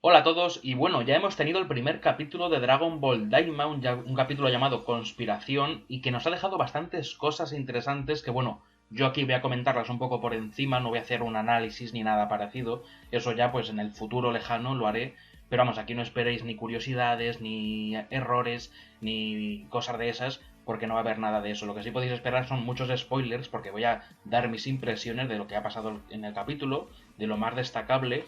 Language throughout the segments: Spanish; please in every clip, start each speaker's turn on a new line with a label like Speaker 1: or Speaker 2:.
Speaker 1: Hola a todos, y bueno, ya hemos tenido el primer capítulo de Dragon Ball Daima, un capítulo llamado Conspiración, y que nos ha dejado bastantes cosas interesantes que, bueno, yo aquí voy a comentarlas un poco por encima, no voy a hacer un análisis ni nada parecido, eso ya pues en el futuro lejano lo haré, pero vamos, aquí no esperéis ni curiosidades, ni errores, ni cosas de esas, porque no va a haber nada de eso. Lo que sí podéis esperar son muchos spoilers, porque voy a dar mis impresiones de lo que ha pasado en el capítulo, de lo más destacable.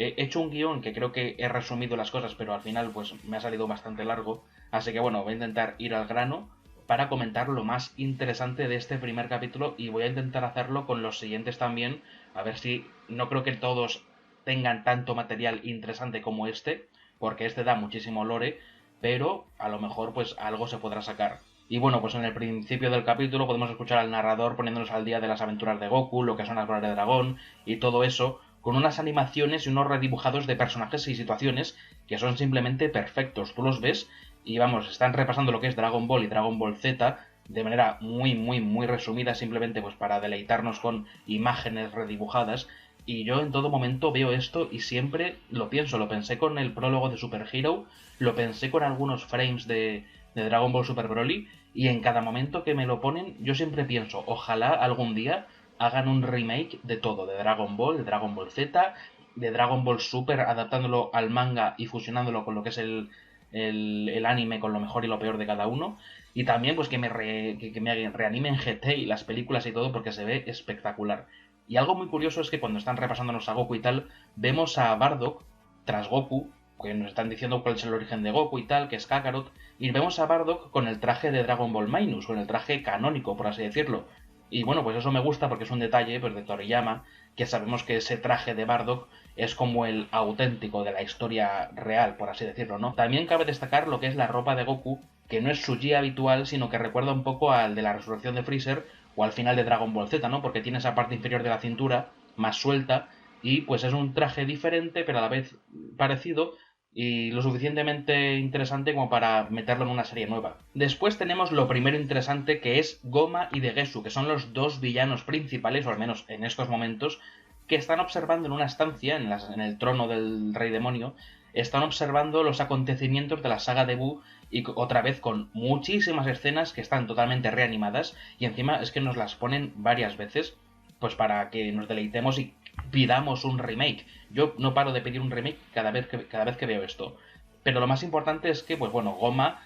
Speaker 1: He hecho un guión que creo que he resumido las cosas, pero al final pues me ha salido bastante largo. Así que bueno, voy a intentar ir al grano para comentar lo más interesante de este primer capítulo y voy a intentar hacerlo con los siguientes también. A ver si no creo que todos tengan tanto material interesante como este, porque este da muchísimo lore, pero a lo mejor pues algo se podrá sacar. Y bueno, pues en el principio del capítulo podemos escuchar al narrador poniéndonos al día de las aventuras de Goku, lo que son las bolas de dragón y todo eso, con unas animaciones y unos redibujados de personajes y situaciones que son simplemente perfectos. Tú los ves y vamos, están repasando lo que es Dragon Ball y Dragon Ball Z de manera muy resumida, simplemente pues para deleitarnos con imágenes redibujadas. Y yo en todo momento veo esto y siempre lo pienso. Lo pensé con el prólogo de Super Hero, lo pensé con algunos frames de Dragon Ball Super Broly, y en cada momento que me lo ponen yo siempre pienso, ojalá algún día hagan un remake de todo, de Dragon Ball, de Dragon Ball Z, de Dragon Ball Super, adaptándolo al manga y fusionándolo con lo que es el anime, con lo mejor y lo peor de cada uno. Y también pues que me reanimen GT y las películas y todo, porque se ve espectacular. Y algo muy curioso es que cuando están repasándonos a Goku y tal, vemos a Bardock tras Goku, que nos están diciendo cuál es el origen de Goku y tal, que es Kakarot, y vemos a Bardock con el traje de Dragon Ball Minus, con el traje canónico, por así decirlo. Y bueno, pues eso me gusta porque es un detalle pues, de Toriyama, que sabemos que ese traje de Bardock es como el auténtico de la historia real, por así decirlo, ¿no? También cabe destacar lo que es la ropa de Goku, que no es su gi habitual, sino que recuerda un poco al de la resurrección de Freezer o al final de Dragon Ball Z, ¿no? Porque tiene esa parte inferior de la cintura más suelta y pues es un traje diferente, pero a la vez parecido, y lo suficientemente interesante como para meterlo en una serie nueva. Después tenemos lo primero interesante, que es Goma y Degesu, que son los dos villanos principales, o al menos en estos momentos, que están observando en una estancia, en el trono del rey demonio, están observando los acontecimientos de la saga de Buu, y otra vez con muchísimas escenas que están totalmente reanimadas, y encima es que nos las ponen varias veces, pues para que nos deleitemos y pidamos un remake. Yo no paro de pedir un remake cada vez que veo esto. Pero lo más importante es que, pues bueno, Goma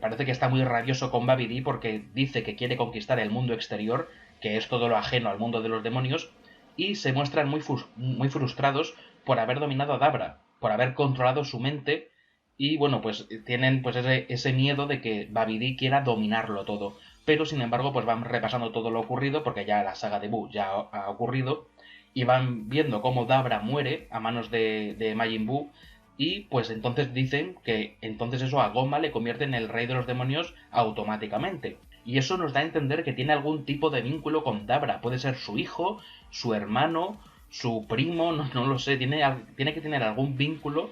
Speaker 1: parece que está muy rabioso con Babidi porque dice que quiere conquistar el mundo exterior, que es todo lo ajeno al mundo de los demonios, y se muestran muy frustrados por haber dominado a Dabra, por haber controlado su mente, y bueno, pues tienen pues ese miedo de que Babidi quiera dominarlo todo. Pero sin embargo, pues van repasando todo lo ocurrido, porque ya la saga de Buu ya ha ocurrido, y van viendo cómo Dabra muere a manos de Majin Buu, y pues entonces dicen que entonces eso a Goma le convierte en el rey de los demonios automáticamente. Y eso nos da a entender que tiene algún tipo de vínculo con Dabra. Puede ser su hijo, su hermano, su primo, no lo sé. Tiene que tener algún vínculo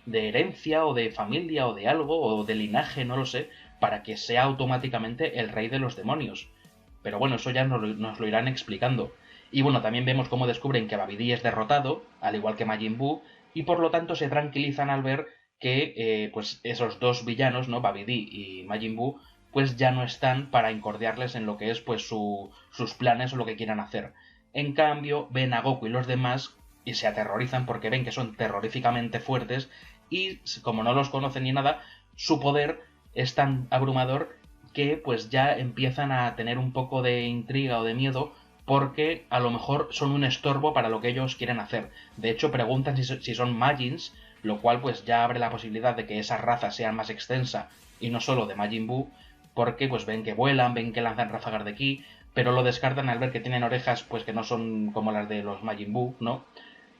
Speaker 1: de herencia o de familia o de algo o de linaje, no lo sé, para que sea automáticamente el rey de los demonios. Pero bueno, eso ya nos lo irán explicando. Y bueno, también vemos cómo descubren que Babidi es derrotado, al igual que Majin Buu, y por lo tanto se tranquilizan al ver que pues esos dos villanos, ¿no? Babidi y Majin Buu, pues ya no están para incordiarles en lo que es pues sus planes o lo que quieran hacer. En cambio, ven a Goku y los demás y se aterrorizan porque ven que son terroríficamente fuertes y, como no los conocen ni nada, su poder es tan abrumador que pues ya empiezan a tener un poco de intriga o de miedo porque a lo mejor son un estorbo para lo que ellos quieren hacer. De hecho, preguntan si son Majins, lo cual pues ya abre la posibilidad de que esa raza sea más extensa y no solo de Majin Buu, porque pues ven que vuelan, ven que lanzan ráfagas de ki, pero lo descartan al ver que tienen orejas pues que no son como las de los Majin Buu, ¿no?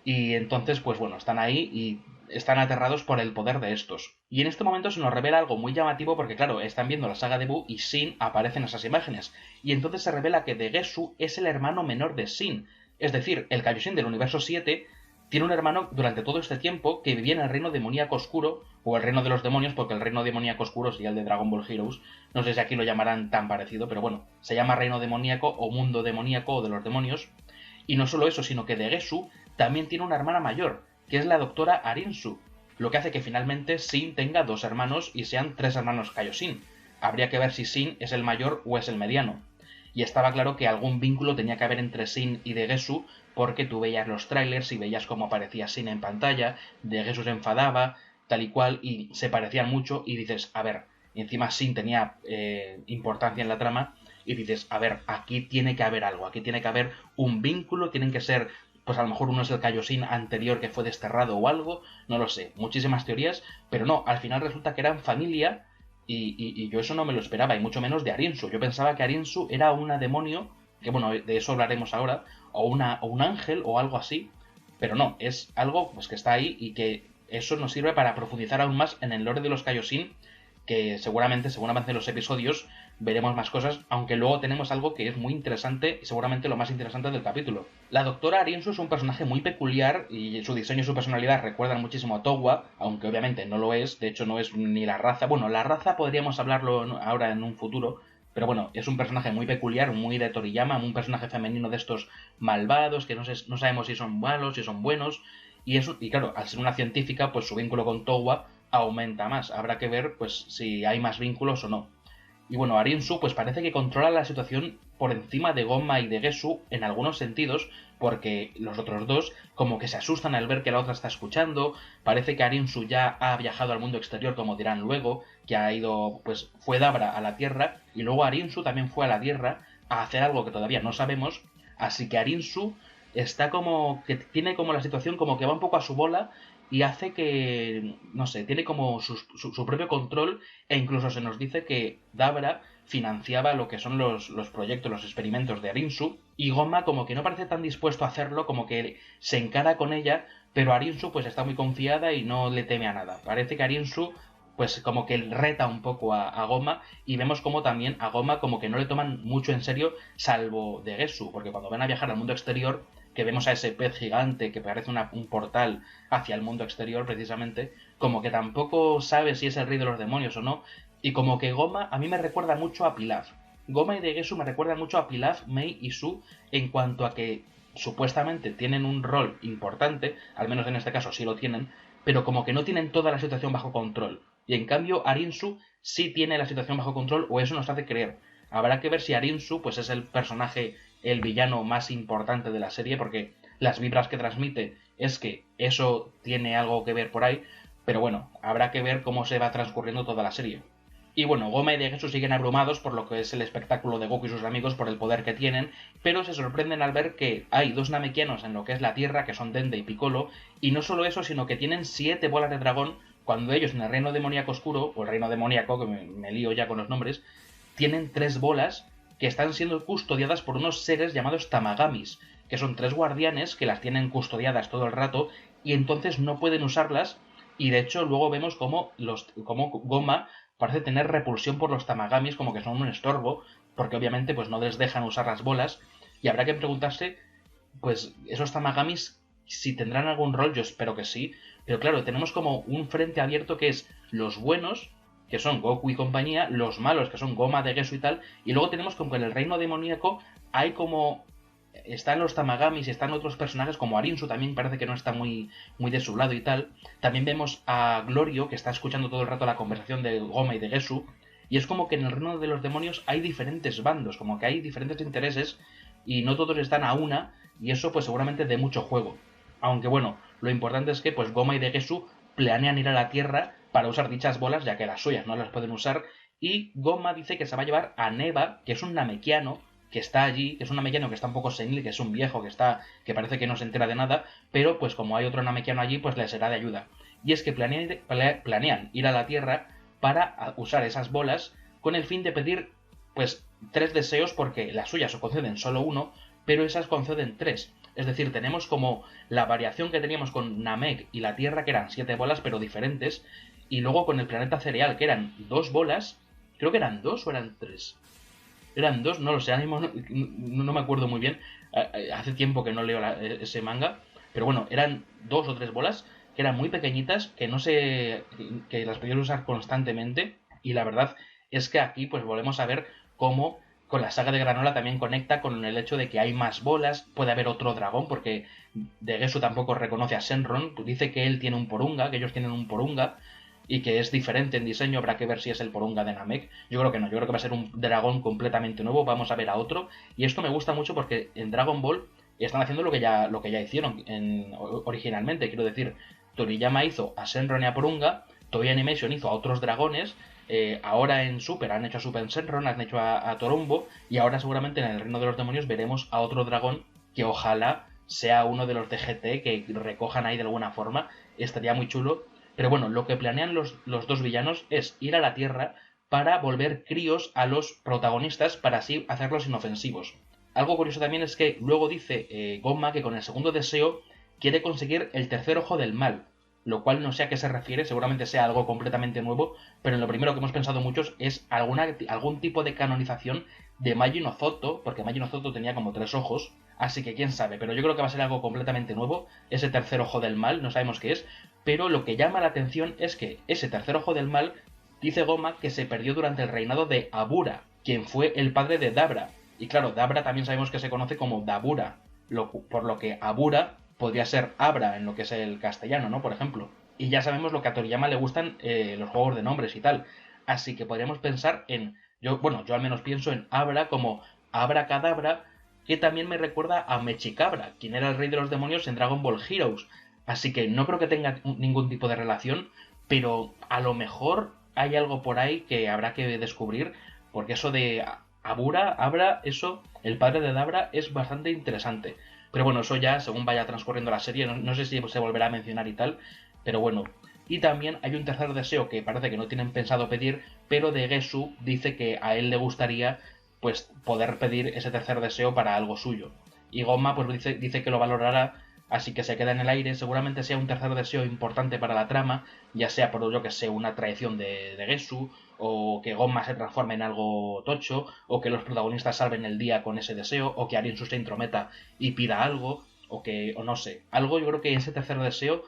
Speaker 1: Y entonces, pues bueno, están ahí y están aterrados por el poder de estos. Y en este momento se nos revela algo muy llamativo porque, claro, están viendo la saga de Buu y Sin aparece en esas imágenes. Y entonces se revela que Degesu es el hermano menor de Sin. Es decir, el Kaioshin del universo 7 tiene un hermano durante todo este tiempo que vivía en el reino demoníaco oscuro, o el reino de los demonios, porque el reino demoníaco oscuro sería el de Dragon Ball Heroes. No sé si aquí lo llamarán tan parecido, pero bueno, se llama reino demoníaco o mundo demoníaco o de los demonios. Y no solo eso, sino que Degesu también tiene una hermana mayor, que es la doctora Arinsu, lo que hace que finalmente Sin tenga 2 hermanos y sean 3 hermanos Kaioshin. Habría que ver si Sin es el mayor o es el mediano. Y estaba claro que algún vínculo tenía que haber entre Sin y Degesu, porque tú veías los trailers y veías cómo aparecía Sin en pantalla, Degesu se enfadaba, tal y cual, y se parecían mucho, y dices, a ver, encima Sin tenía importancia en la trama, y dices, a ver, aquí tiene que haber algo, aquí tiene que haber un vínculo, tienen que ser, pues a lo mejor uno es el Kaioshin anterior que fue desterrado o algo, no lo sé, muchísimas teorías, pero no, al final resulta que eran familia, y yo eso no me lo esperaba, y mucho menos de Ariensu. Yo pensaba que Ariensu era una demonio, que bueno, de eso hablaremos ahora, o un ángel o algo así, pero no, es algo pues que está ahí y que eso nos sirve para profundizar aún más en el lore de los Kaioshin, que seguramente, según avancen los episodios, veremos más cosas, aunque luego tenemos algo que es muy interesante y seguramente lo más interesante del capítulo. La doctora Ariensu es un personaje muy peculiar y su diseño y su personalidad recuerdan muchísimo a Towa, aunque obviamente no lo es, de hecho no es ni la raza. Bueno, la raza podríamos hablarlo ahora en un futuro, pero bueno, es un personaje muy peculiar, muy de Toriyama, un personaje femenino de estos malvados, que no sabemos si son malos, si son buenos, y claro, al ser una científica, pues su vínculo con Towa aumenta más. Habrá que ver pues si hay más vínculos o no. Y bueno, Ariensu pues parece que controla la situación por encima de Goma y de Gesu en algunos sentidos, porque los otros dos como que se asustan al ver que la otra está escuchando. Parece que Ariensu ya ha viajado al mundo exterior, como dirán luego, que ha ido, pues fue Dabra a la Tierra, y luego Ariensu también fue a la Tierra a hacer algo que todavía no sabemos, así que Ariensu está como que tiene como la situación como que va un poco a su bola y hace que, no sé, tiene como su propio control, e incluso se nos dice que Dabra financiaba lo que son los proyectos, los experimentos de Ariensu, y Goma como que no parece tan dispuesto a hacerlo, como que se encara con ella, pero Ariensu pues está muy confiada y no le teme a nada. Parece que Ariensu pues como que reta un poco a Goma, y vemos como también a Goma como que no le toman mucho en serio, salvo de Gesu, porque cuando van a viajar al mundo exterior, que vemos a ese pez gigante que parece un portal hacia el mundo exterior precisamente, como que tampoco sabe si es el rey de los demonios o no, y como que Goma a mí me recuerda mucho a Pilaf. Goma y Degesu me recuerdan mucho a Pilaf, Mei y Su en cuanto a que supuestamente tienen un rol importante, al menos en este caso sí lo tienen, pero como que no tienen toda la situación bajo control. Y en cambio Ariensu sí tiene la situación bajo control, o eso nos hace creer. Habrá que ver si Ariensu pues es el personaje, el villano más importante de la serie, porque las vibras que transmite es que eso tiene algo que ver por ahí, pero bueno, habrá que ver cómo se va transcurriendo toda la serie. Y bueno, Goma y Degesu siguen abrumados por lo que es el espectáculo de Goku y sus amigos, por el poder que tienen, pero se sorprenden al ver que hay 2 namekianos en lo que es la Tierra, que son Dende y Piccolo, y no solo eso, sino que tienen 7 bolas de dragón, cuando ellos en el reino demoníaco oscuro, o el reino demoníaco, que me lío ya con los nombres, tienen 3 bolas que están siendo custodiadas por unos seres llamados Tamagamis, que son 3 guardianes que las tienen custodiadas todo el rato, y entonces no pueden usarlas, y de hecho luego vemos como Goma parece tener repulsión por los Tamagamis, como que son un estorbo, porque obviamente pues no les dejan usar las bolas, y habrá que preguntarse, pues esos Tamagamis, si tendrán algún rol, yo espero que sí, pero claro, tenemos como un frente abierto que es los buenos, que son Goku y compañía, los malos, que son Goma, Degesu y tal, y luego tenemos como que en el reino demoníaco hay como están los Tamagamis y están otros personajes como Ariensu, también parece que no está muy de su lado y tal. También vemos a Glorio, que está escuchando todo el rato la conversación de Goma y de Gesu, y es como que en el reino de los demonios hay diferentes bandos, como que hay diferentes intereses y no todos están a una, y eso pues seguramente de mucho juego. Aunque bueno, lo importante es que pues Goma y Degesu planean ir a la Tierra para usar dichas bolas, ya que las suyas no las pueden usar, y Goma dice que se va a llevar a Neva, que es un namekiano, que está allí, que es un namekiano que está un poco senil, que es un viejo, que parece que no se entera de nada, pero pues como hay otro namekiano allí, pues le será de ayuda. Y es que planean ir a la Tierra para usar esas bolas con el fin de pedir pues 3 deseos, porque las suyas o conceden solo uno, pero esas conceden 3. Es decir, tenemos como la variación que teníamos con Namek y la Tierra, que eran 7 bolas pero diferentes, y luego con el planeta cereal, que eran 2 bolas, creo que eran 2 o eran 3. Eran 2, no lo sé, ánimo, no me acuerdo muy bien. Hace tiempo que no leo ese manga. Pero bueno, eran 2 o 3 bolas que eran muy pequeñitas, que no sé, que las podías usar constantemente. Y la verdad es que aquí pues volvemos a ver cómo con la saga de Granola también conecta con el hecho de que hay más bolas, puede haber otro dragón, porque Degesu tampoco reconoce a Shenron, dice que él tiene un Porunga, que ellos tienen un Porunga, y que es diferente en diseño, habrá que ver si es el Porunga de Namek. Yo creo que no, yo creo que va a ser un dragón completamente nuevo, vamos a ver a otro, y esto me gusta mucho porque en Dragon Ball están haciendo lo que ya hicieron originalmente, quiero decir, Toriyama hizo a Shenron y a Porunga, Toei Animation hizo a otros dragones, ahora en Super han hecho a Super Shenron, han hecho a Torumbo, y ahora seguramente en el Reino de los Demonios veremos a otro dragón que ojalá sea uno de los de GT que recojan ahí de alguna forma, estaría muy chulo. Pero bueno, lo que planean los dos villanos es ir a la Tierra para volver críos a los protagonistas para así hacerlos inofensivos. Algo curioso también es que luego dice Gomma que con el segundo deseo quiere conseguir el tercer ojo del mal, lo cual no sé a qué se refiere, seguramente sea algo completamente nuevo, pero lo primero que hemos pensado muchos es algún tipo de canonización de Majin Ozoto, porque Majin Ozoto tenía como 3 ojos, así que quién sabe, pero yo creo que va a ser algo completamente nuevo, ese tercer ojo del mal, no sabemos qué es, pero lo que llama la atención es que ese tercer ojo del mal dice Goma que se perdió durante el reinado de Abura, quien fue el padre de Dabra, y claro, Dabra también sabemos que se conoce como Dabura, por lo que Abura podría ser Abra en lo que es el castellano, ¿no? Por ejemplo. Y ya sabemos lo que a Toriyama le gustan los juegos de nombres y tal. Así que podríamos pensar en... yo al menos pienso en Abra como Abracadabra, que también me recuerda a Mechicabra, quien era el rey de los demonios en Dragon Ball Heroes. Así que no creo que tenga ningún tipo de relación, pero a lo mejor hay algo por ahí que habrá que descubrir, porque eso de Abra, eso, el padre de Dabra, es bastante interesante. Pero bueno, eso ya según vaya transcurriendo la serie, no sé si se volverá a mencionar y tal, pero bueno. Y también hay un tercer deseo que parece que no tienen pensado pedir, pero de Gesu dice que a él le gustaría pues poder pedir ese tercer deseo para algo suyo. Y Gomma pues dice que lo valorará, así que se queda en el aire, seguramente sea un tercer deseo importante para la trama, ya sea por yo que sé, una traición de Gesu, o que Gomma se transforme en algo tocho, o que los protagonistas salven el día con ese deseo, o que Ariensu se intrometa y pida algo, o no sé, algo yo creo que ese tercer deseo,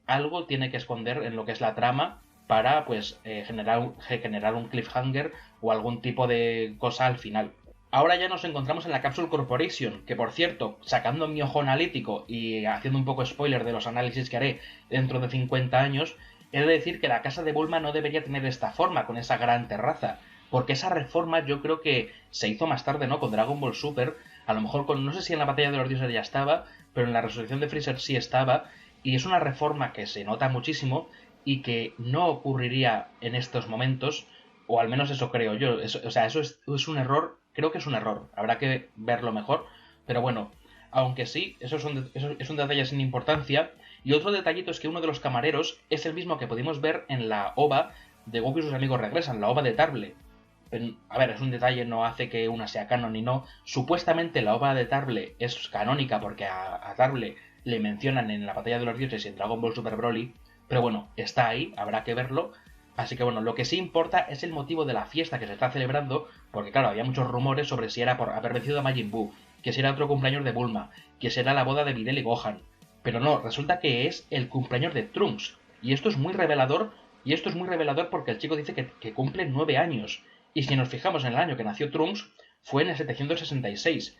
Speaker 1: algo tiene que esconder en lo que es la trama para pues generar un cliffhanger o algún tipo de cosa al final. Ahora ya nos encontramos en la Capsule Corporation, que por cierto, sacando mi ojo analítico y haciendo un poco spoiler de los análisis que haré dentro de 50 años, he de decir que la casa de Bulma no debería tener esta forma, con esa gran terraza, porque esa reforma yo creo que se hizo más tarde, ¿no? Con Dragon Ball Super, a lo mejor no sé si en la batalla de los dioses ya estaba, pero en la resurrección de Freezer sí estaba, y es una reforma que se nota muchísimo y que no ocurriría en estos momentos, o al menos eso creo yo. Eso es un error, creo que es un error, habrá que verlo mejor, pero bueno, aunque sí, eso es un detalle sin importancia. Y otro detallito es que uno de los camareros es el mismo que pudimos ver en la OVA de Goku y sus amigos regresan, la OVA de Tarble. Pero, a ver, es un detalle, no hace que una sea canon y no. Supuestamente la OVA de Tarble es canónica porque a Tarble le mencionan en la batalla de los dioses y en Dragon Ball Super Broly, pero bueno, está ahí, habrá que verlo. Así que bueno, lo que sí importa es el motivo de la fiesta que se está celebrando, porque claro, había muchos rumores sobre si era por haber vencido a Majin Buu, que si era otro cumpleaños de Bulma, que será la boda de Videl y Gohan. Pero no, resulta que es el cumpleaños de Trunks. Y esto es muy revelador, porque el chico dice que cumple 9 años. Y si nos fijamos en el año que nació Trunks, fue en el 766.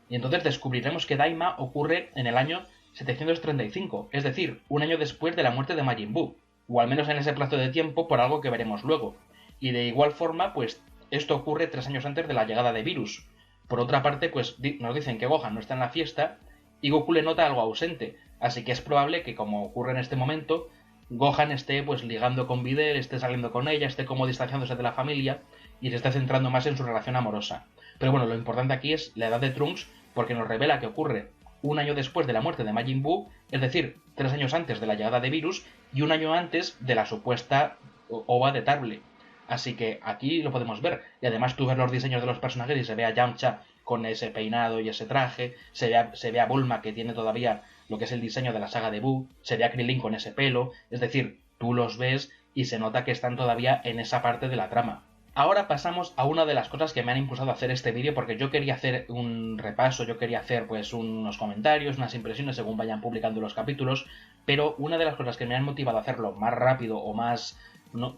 Speaker 1: Y entonces descubriremos que Daima ocurre en el año 735, es decir, un año después de la muerte de Majin Buu, o al menos en ese plazo de tiempo por algo que veremos luego. Y de igual forma, pues esto ocurre 3 años antes de la llegada de Virus. Por otra parte, pues nos dicen que Gohan no está en la fiesta y Goku le nota algo ausente, así que es probable que, como ocurre en este momento, Gohan esté pues ligando con Videl, esté saliendo con ella, esté como distanciándose de la familia y se esté centrando más en su relación amorosa. Pero bueno, lo importante aquí es la edad de Trunks, porque nos revela que ocurre un año después de la muerte de Majin Buu, es decir, 3 años antes de la llegada de Virus y un año antes de la supuesta OVA de Tarble. Así que aquí lo podemos ver. Y además tú ves los diseños de los personajes y se ve a Yamcha con ese peinado y ese traje, se ve a Bulma que tiene todavía lo que es el diseño de la saga de Buu, se ve a Krillin con ese pelo, es decir, tú los ves y se nota que están todavía en esa parte de la trama. Ahora pasamos a una de las cosas que me han impulsado a hacer este vídeo, porque yo quería hacer un repaso, yo quería hacer pues unos comentarios, unas impresiones según vayan publicando los capítulos, pero una de las cosas que me han motivado a hacerlo más rápido o más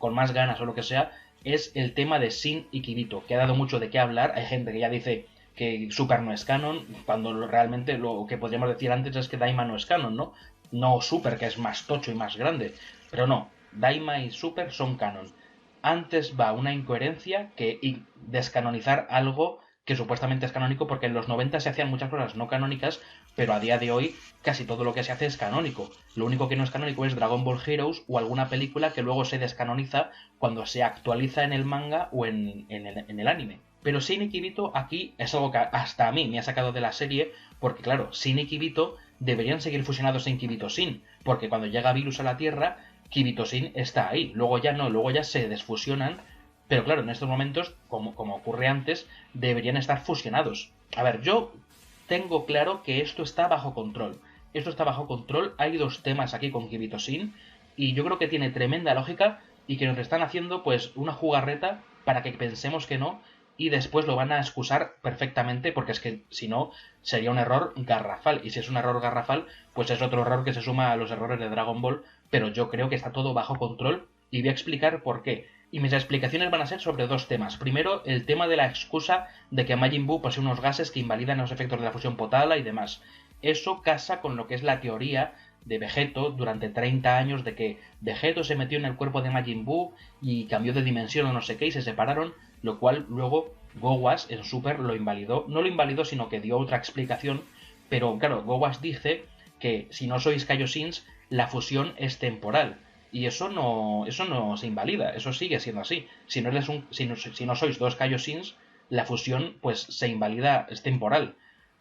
Speaker 1: con más ganas o lo que sea, es el tema de Shin y Kirito, que ha dado mucho de qué hablar. Hay gente que ya dice que Super no es canon, cuando realmente lo que podríamos decir antes es que Daima no es canon, ¿no? No Super, que es más tocho y más grande. Pero no, Daima y Super son canon. Antes va una incoherencia que descanonizar algo que supuestamente es canónico, porque en los 90 se hacían muchas cosas no canónicas, pero a día de hoy casi todo lo que se hace es canónico. Lo único que no es canónico es Dragon Ball Heroes o alguna película que luego se descanoniza cuando se actualiza en el manga o en el anime. Pero Shin y Kirito aquí es algo que hasta a mí me ha sacado de la serie, porque claro, Shin y Kirito deberían seguir fusionados en Kirito Shin, porque cuando llega Virus a la Tierra, Kirito Shin está ahí. Luego ya no, luego ya se desfusionan, pero claro, en estos momentos, como ocurre antes, deberían estar fusionados. A ver, yo tengo claro que esto está bajo control. Esto está bajo control, hay dos temas aquí con Kirito Shin, y yo creo que tiene tremenda lógica y que nos están haciendo pues una jugarreta para que pensemos que no, y después lo van a excusar perfectamente, porque es que si no sería un error garrafal, y si es un error garrafal pues es otro error que se suma a los errores de Dragon Ball, pero yo creo que está todo bajo control y voy a explicar por qué. Y mis explicaciones van a ser sobre dos temas. Primero, el tema de la excusa de que Majin Buu posee unos gases que invalidan los efectos de la fusión Potala y demás. Eso casa con lo que es la teoría de Vegeto durante 30 años de que Vegeto se metió en el cuerpo de Majin Buu y cambió de dimensión o no sé qué y se separaron, lo cual luego Gowas en Super lo invalidó. No lo invalidó, sino que dio otra explicación, pero claro, Gowas dice que si no sois Kaioshins, la fusión es temporal. Y eso no se invalida, eso sigue siendo así. Si no sois dos Kaioshins, la fusión pues se invalida, es temporal.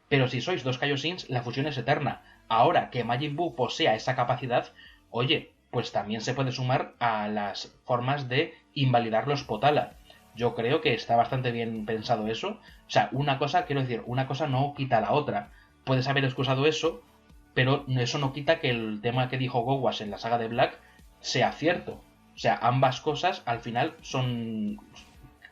Speaker 1: Pero si sois dos Kaioshins, la fusión es eterna. Ahora que Majin Buu posea esa capacidad, oye, pues también se puede sumar a las formas de invalidar los Potala. Yo creo que está bastante bien pensado eso. O sea, una cosa, quiero decir, una cosa no quita la otra. Puedes haber excusado eso, pero eso no quita que el tema que dijo Gowas en la saga de Black sea cierto. O sea, ambas cosas al final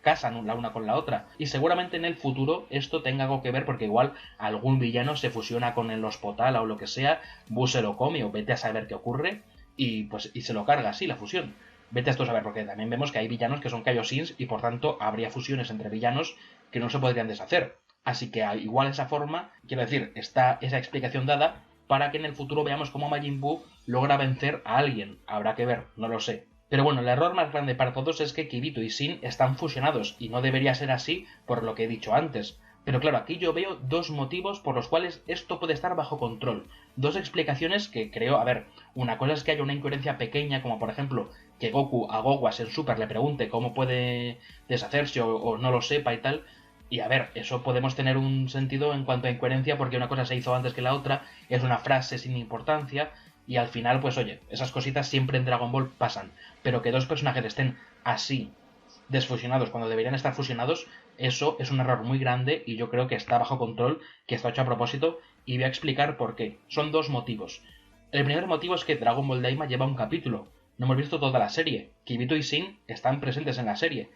Speaker 1: casan la una con la otra. Y seguramente en el futuro esto tenga algo que ver, porque igual algún villano se fusiona con el Potala o lo que sea, Buu se lo come o vete a saber qué ocurre, y se lo carga así la fusión. Vete a esto a saber, porque también vemos que hay villanos que son Kaioshins y por tanto habría fusiones entre villanos que no se podrían deshacer. Así que igual esa forma, quiero decir, está esa explicación dada para que en el futuro veamos cómo Majin Buu logra vencer a alguien. Habrá que ver, no lo sé. Pero bueno, el error más grande para todos es que Kirito y Shin están fusionados, y no debería ser así por lo que he dicho antes. Pero claro, aquí yo veo dos motivos por los cuales esto puede estar bajo control. Dos explicaciones que creo, a ver, una cosa es que haya una incoherencia pequeña, como por ejemplo que Goku a Gowas en Super le pregunte cómo puede deshacerse o no lo sepa y tal. Y a ver, eso podemos tener un sentido en cuanto a incoherencia, porque una cosa se hizo antes que la otra, es una frase sin importancia, y al final, pues oye, esas cositas siempre en Dragon Ball pasan. Pero que dos personajes estén así, desfusionados, cuando deberían estar fusionados, eso es un error muy grande, y yo creo que está bajo control, que está hecho a propósito, y voy a explicar por qué. Son dos motivos. El primer motivo es que Dragon Ball Daima lleva un capítulo. No hemos visto toda la serie. Kirito y Shin están presentes en la serie.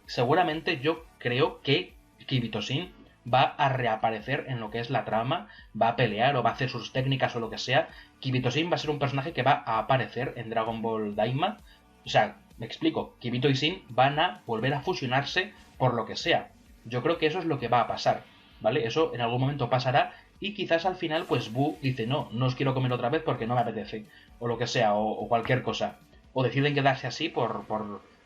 Speaker 1: Seguramente yo creo que Kirito Shin va a reaparecer en lo que es la trama, va a pelear o va a hacer sus técnicas o lo que sea. Kirito Shin va a ser un personaje que va a aparecer en Dragon Ball Daima. O sea, me explico, Kirito y Shin van a volver a fusionarse por lo que sea. Yo creo que eso es lo que va a pasar, ¿vale? Eso en algún momento pasará, y quizás al final pues Buu dice no os quiero comer otra vez porque no me apetece, o lo que sea, o cualquier cosa. O deciden quedarse así por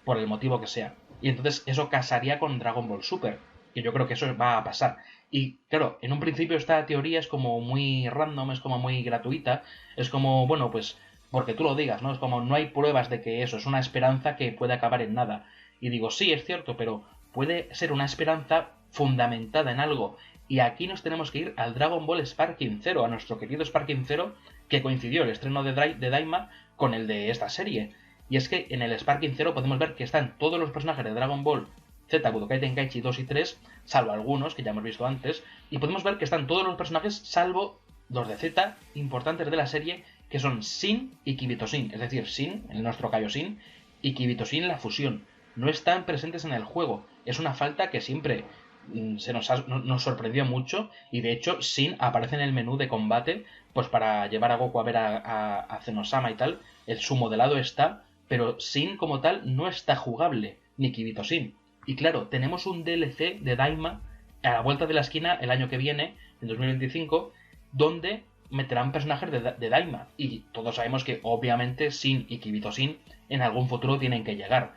Speaker 1: el motivo que sea. Y entonces eso casaría con Dragon Ball Super, que yo creo que eso va a pasar. Y claro, en un principio esta teoría es como muy random, es como muy gratuita, es como, bueno, pues porque tú lo digas, ¿no? Es como no hay pruebas de que eso es una esperanza que puede acabar en nada. Y digo, sí, es cierto, pero puede ser una esperanza fundamentada en algo. Y aquí nos tenemos que ir al Dragon Ball Sparking Zero, a nuestro querido Sparking Zero, que coincidió el estreno de Daima con el de esta serie. Y es que en el Sparking Zero podemos ver que están todos los personajes de Dragon Ball Z, Budokai Tenkaichi 2 y 3, salvo algunos que ya hemos visto antes, y podemos ver que están todos los personajes, salvo los de Z, importantes de la serie, que son Shin y Kirito Shin, es decir, Shin, el nuestro Kaioshin, y Kirito Shin, la fusión. No están presentes en el juego. Es una falta que siempre nos sorprendió mucho, y de hecho Shin aparece en el menú de combate pues para llevar a Goku a ver a Zenosama y tal. Su modelado está, pero Shin como tal no está jugable. ni Kirito Shin. Y claro, tenemos un DLC de Daima a la vuelta de la esquina el año que viene, en 2025, donde meterán personajes de Daima. Y todos sabemos que obviamente Shin y Kirito Shin en algún futuro tienen que llegar.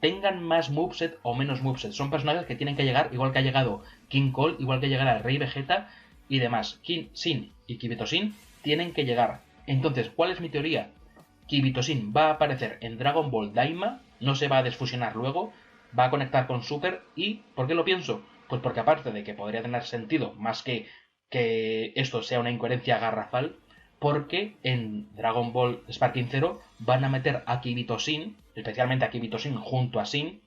Speaker 1: Tengan más moveset o menos moveset. Son personajes que tienen que llegar, igual que ha llegado King Cole, igual que llegará el Rey Vegeta y demás. Shin y Kirito Shin tienen que llegar. Entonces, ¿cuál es mi teoría? Kirito Shin va a aparecer en Dragon Ball Daima, no se va a desfusionar luego, va a conectar con Super y... ¿por qué lo pienso? Pues porque aparte de que podría tener sentido, más que esto sea una incoherencia garrafal, porque en Dragon Ball Sparking Zero van a meter a Kirito Shin, especialmente a Kirito Shin junto a Shin,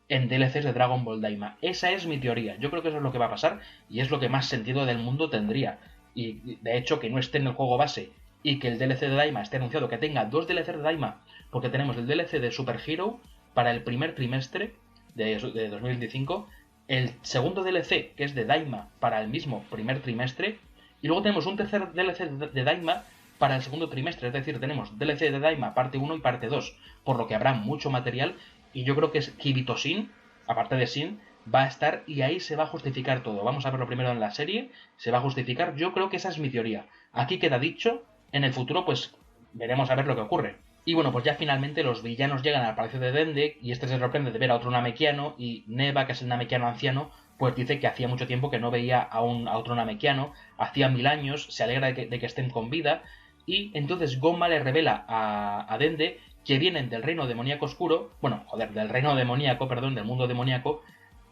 Speaker 1: en DLCs de Dragon Ball Daima. Esa es mi teoría. Yo creo que eso es lo que va a pasar y es lo que más sentido del mundo tendría. Y de hecho que no esté en el juego base y que el DLC de Daima esté anunciado, que tenga 2 DLCs de Daima, porque tenemos el DLC de Super Hero para el primer trimestre de 2025, el segundo DLC, que es de Daima, para el mismo primer trimestre, y luego tenemos un tercer DLC de Daima para el segundo trimestre, es decir, tenemos DLC de Daima parte 1 y parte 2, por lo que habrá mucho material, y yo creo que Kirito Shin, aparte de Shin, va a estar y ahí se va a justificar todo. Vamos a verlo primero en la serie, se va a justificar, yo creo que esa es mi teoría. Aquí queda dicho, en el futuro pues veremos a ver lo que ocurre. Y bueno, pues ya finalmente los villanos llegan al palacio de Dende y este se sorprende de ver a otro Namekiano y Neva, que es el Namekiano anciano, pues dice que hacía mucho tiempo que no veía a otro Namekiano, hacía 1000 años, se alegra de que estén con vida y entonces Gomma le revela a Dende que vienen del reino demoníaco oscuro, del reino demoníaco, perdón, del mundo demoníaco,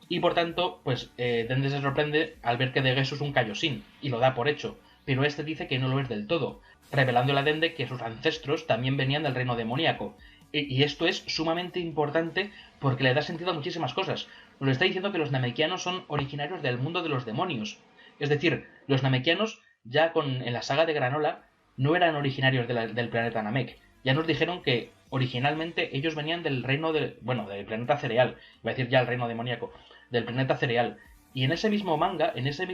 Speaker 1: y por tanto, pues Dende se sorprende al ver que Degesu es un Kaioshin y lo da por hecho, pero este dice que no lo es del todo, revelándole a Dende que sus ancestros también venían del reino demoníaco. Y esto es sumamente importante porque le da sentido a muchísimas cosas. Nos está diciendo que los Namekianos son originarios del mundo de los demonios. Es decir, los Namekianos, ya en la saga de Granola, no eran originarios del planeta Namek. Ya nos dijeron que originalmente ellos venían del reino del planeta cereal. Iba a decir ya el reino demoníaco. Del planeta cereal. Y en ese mismo manga, en ese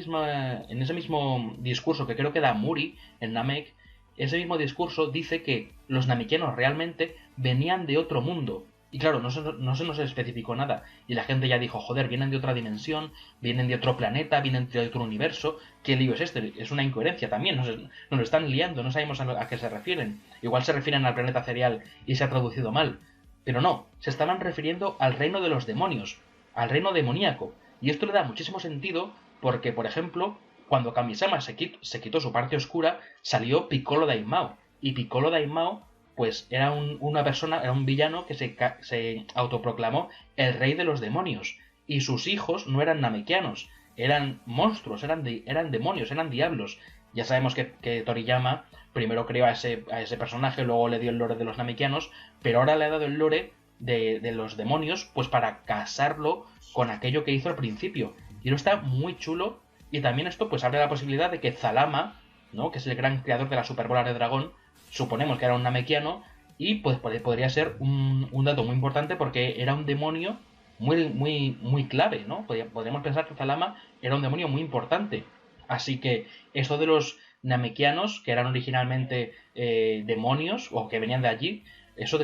Speaker 1: mismo discurso que creo que da Muri en Namek, ese mismo discurso dice que los Namekianos realmente venían de otro mundo. Y claro, no se nos especificó nada. Y la gente ya dijo, joder, vienen de otra dimensión, vienen de otro planeta, vienen de otro universo. ¿Qué lío es este? Es una incoherencia también. Nos lo están liando, no sabemos a qué se refieren. Igual se refieren al planeta cereal y se ha traducido mal. Pero no, se estaban refiriendo al reino de los demonios, al reino demoníaco. Y esto le da muchísimo sentido porque, por ejemplo, cuando Kamisama se quitó su parte oscura, salió Piccolo Daimao. Y Piccolo Daimao, pues era un villano que se autoproclamó el rey de los demonios. Y sus hijos no eran namekianos, eran monstruos, eran demonios, eran diablos. Ya sabemos que Toriyama primero creó a ese personaje, luego le dio el lore de los namekianos, pero ahora le ha dado el lore de los demonios, pues para casarlo con aquello que hizo al principio. Y eso está muy chulo. Y también esto pues abre la posibilidad de que Zalama, ¿no?, que es el gran creador de la Superbola de Dragón, suponemos que era un namekiano, y pues podría ser un dato muy importante porque era un demonio muy, muy, muy clave, ¿no? Podríamos pensar que Zalama era un demonio muy importante. Así que esto de los namekianos, que eran originalmente demonios, o que venían de allí, eso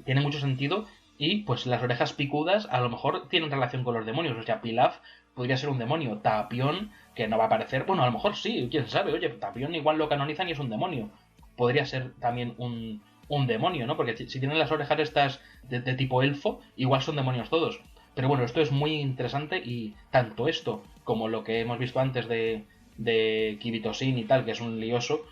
Speaker 1: tiene mucho sentido. Y pues las orejas picudas a lo mejor tienen relación con los demonios. O sea, Pilaf podría ser un demonio. Tapión, que no va a aparecer. Bueno, a lo mejor sí, quién sabe. Oye, Tapión igual lo canonizan y es un demonio. Podría ser también un demonio, ¿no? Porque si tienen las orejas estas de tipo elfo, igual son demonios todos. Pero bueno, esto es muy interesante y tanto esto como lo que hemos visto antes de Kirito Shin y tal, que es un lioso,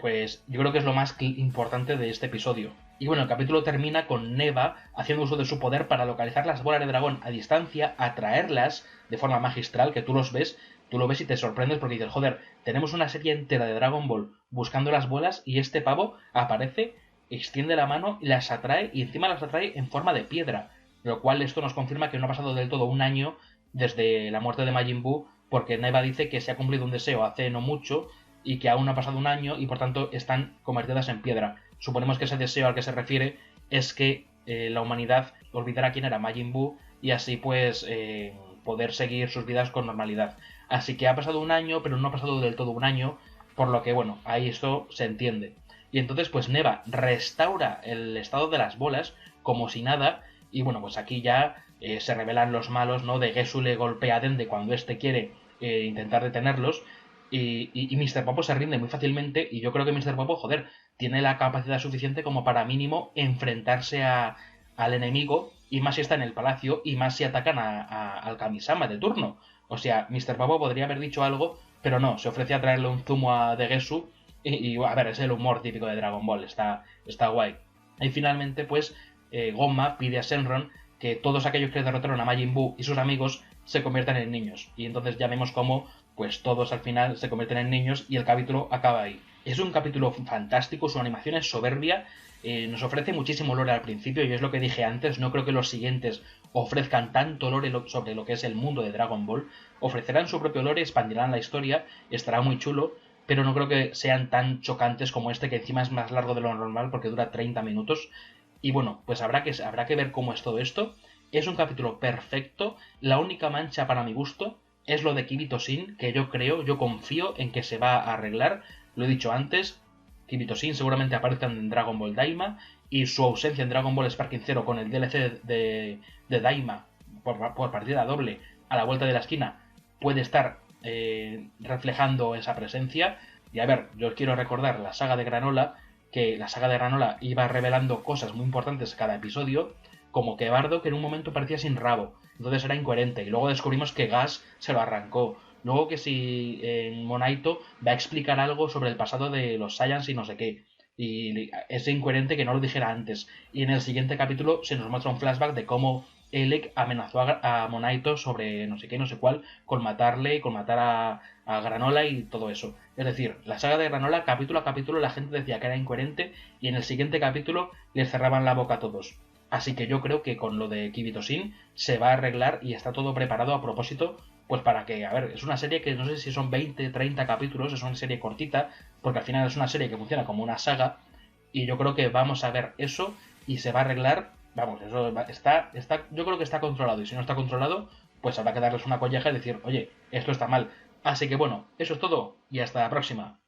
Speaker 1: pues yo creo que es lo más importante de este episodio. Y bueno, el capítulo termina con Neva haciendo uso de su poder para localizar las bolas de dragón a distancia, atraerlas de forma magistral, que tú lo ves y te sorprendes porque dices, joder, tenemos una serie entera de Dragon Ball buscando las bolas y este pavo aparece, extiende la mano, las atrae y encima las atrae en forma de piedra. Lo cual esto nos confirma que no ha pasado del todo un año desde la muerte de Majin Buu, porque Neva dice que se ha cumplido un deseo hace no mucho y que aún no ha pasado un año y por tanto están convertidas en piedra. Suponemos que ese deseo al que se refiere es que la humanidad olvidara quién era Majin Buu y así pues poder seguir sus vidas con normalidad. Así que ha pasado un año, pero no ha pasado del todo un año, por lo que bueno, ahí esto se entiende. Y entonces pues Neva restaura el estado de las bolas como si nada Y bueno, pues aquí ya se revelan los malos, ¿no? De Gesu le golpea a Dende cuando éste quiere intentar detenerlos. Y Mr. Popo se rinde muy fácilmente. Y yo creo que Mr. Popo, joder, tiene la capacidad suficiente como para mínimo enfrentarse al enemigo. Y más si está en el palacio. Y más si atacan al Kamisama de turno. O sea, Mr. Popo podría haber dicho algo. Pero no, se ofrece a traerle un zumo a Degesu. Y a ver, es el humor típico de Dragon Ball. Está guay. Y finalmente, pues, Gomma pide a Shenron que todos aquellos que derrotaron a Majin Buu y sus amigos se conviertan en niños. Y entonces ya vemos cómo pues todos al final se convierten en niños y el capítulo acaba ahí. Es un capítulo fantástico, su animación es soberbia, nos ofrece muchísimo lore al principio y es lo que dije antes, no creo que los siguientes ofrezcan tanto lore sobre lo que es el mundo de Dragon Ball, ofrecerán su propio lore, expandirán la historia, estará muy chulo, pero no creo que sean tan chocantes como este, que encima es más largo de lo normal porque dura 30 minutos. Y bueno, pues habrá que ver cómo es todo esto. Es un capítulo perfecto. La única mancha para mi gusto es lo de Kirito Sin, que yo confío en que se va a arreglar. Lo he dicho antes, Kirito Sin seguramente aparezca en Dragon Ball Daima y su ausencia en Dragon Ball Sparking Zero con el DLC de Daima por partida doble a la vuelta de la esquina puede estar reflejando esa presencia. Y a ver, yo os quiero recordar la saga de Granola, que la saga de Granola iba revelando cosas muy importantes cada episodio, como que Bardock en un momento parecía sin rabo, entonces era incoherente, y luego descubrimos que Gas se lo arrancó, luego que si en Monaito va a explicar algo sobre el pasado de los Saiyans y no sé qué, y es incoherente que no lo dijera antes, y en el siguiente capítulo se nos muestra un flashback de cómo Elec amenazó a Monaito sobre no sé qué, no sé cuál, con matarle, con matar a Granola y todo eso. Es decir, la saga de Granola, capítulo a capítulo, la gente decía que era incoherente y en el siguiente capítulo les cerraban la boca a todos. Así que yo creo que con lo de Kirito Sin se va a arreglar y está todo preparado a propósito, pues para que, a ver, es una serie que no sé si son 20, 30 capítulos, es una serie cortita, porque al final es una serie que funciona como una saga, y yo creo que vamos a ver eso y se va a arreglar. Vamos, eso yo creo que está controlado, y si no está controlado, pues habrá que darles una colleja y decir, oye, esto está mal. Así que bueno, eso es todo, y hasta la próxima.